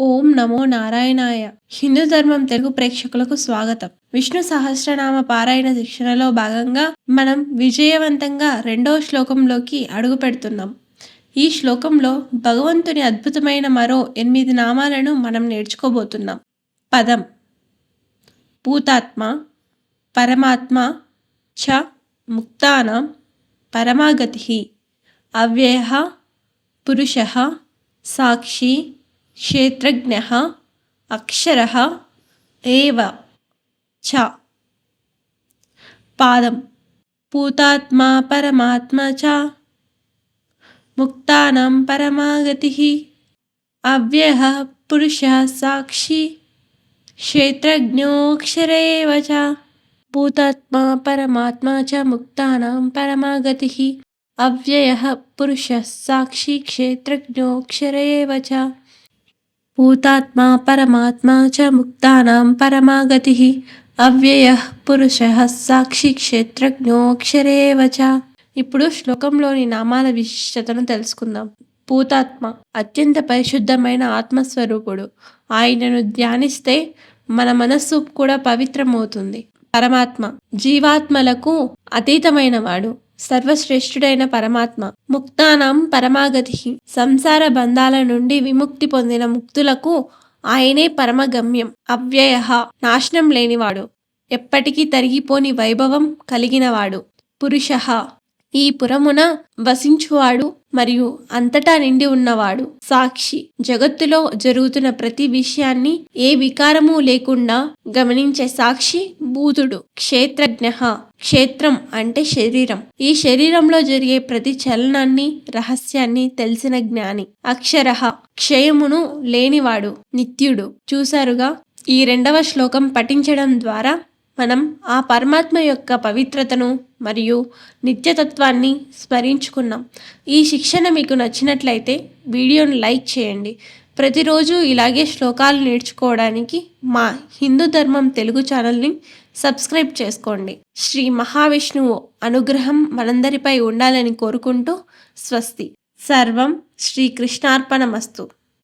ఓం నమో నారాయణాయ. హిందూ ధర్మం తెలుగు ప్రేక్షకులకు స్వాగతం. విష్ణు సహస్రనామ పారాయణ శిక్షణలో భాగంగా మనం విజయవంతంగా రెండవ శ్లోకంలోకి అడుగు పెడుతున్నాం. ఈ శ్లోకంలో భగవంతుని అద్భుతమైన మరో 8 నామాలను మనం నేర్చుకోబోతున్నాం. పదం: భూతాత్మ, పరమాత్మ చ ముక్తానాం పరమాగతి, అవ్యయః పురుషః సాక్షి క్షేత్రజ్ఞః అక్షరః ఏవ చ. పాదం: భూతాత్మా పరమాత్మ చ ముక్తానాం పరమాగతిః, అవ్యయః పురుషః సాక్షి క్షేత్రజ్ఞోऽక్షర ఏవ చ. భూతాత్మా పరమాత్మ చ ముక్తానాం పరమాగతిః, అవ్యయః పురుషః సాక్షి క్షేత్రజ్ఞోऽక్షర ఏవ చ. భూతాత్మా పరమాత్మ చ ముక్తానాం పరమాగతిః, అవ్యయః పురుషః సాక్షి క్షేత్రజ్ఞోऽక్షర ఏవ చ. ఇప్పుడు శ్లోకంలోని నామాల విశిష్టతను తెలుసుకుందాం. భూతాత్మ అత్యంత పరిశుద్ధమైన ఆత్మస్వరూపుడు. ఆయనను ధ్యానిస్తే మన మనస్సు కూడా పవిత్రమవుతుంది. పరమాత్మ జీవాత్మలకు అతీతమైన వాడు, సర్వశ్రేష్ఠుడైన పరమాత్మ. ముక్తానాం పరమాగతి సంసార బంధాల నుండి విముక్తి పొందిన ముక్తులకు ఆయనే పరమగమ్యం. అవ్యయః నాశనం లేనివాడు, ఎప్పటికీ తరిగిపోని వైభవం కలిగినవాడు. పురుషః ఈ పురమున వసించువాడు మరియు అంతటా నిండి ఉన్నవాడు. సాక్షి జగత్తులో జరుగుతున్న ప్రతి విషయాన్ని ఏ వికారము లేకుండా గమనించే సాక్షి భూతుడు. క్షేత్రజ్ఞః క్షేత్రం అంటే శరీరం. ఈ శరీరంలో జరిగే ప్రతి చలనాన్ని రహస్యాన్ని తెలిసిన జ్ఞాని. అక్షరః క్షయమును లేనివాడు, నిత్యుడు. చూసారుగా, ఈ రెండవ శ్లోకం పఠించడం ద్వారా మనం ఆ పరమాత్మ యొక్క పవిత్రతను మరియు నిత్యతత్వాన్ని స్మరించుకున్నాం. ఈ శిక్షణ మీకు నచ్చినట్లయితే వీడియోను లైక్ చేయండి. ప్రతిరోజు ఇలాగే శ్లోకాలు నేర్చుకోవడానికి మా హిందూ ధర్మం తెలుగు ఛానల్ని సబ్స్క్రైబ్ చేసుకోండి. శ్రీ మహావిష్ణువు అనుగ్రహం మనందరిపై ఉండాలని కోరుకుంటూ స్వస్తి. సర్వం శ్రీకృష్ణార్పణమస్తు.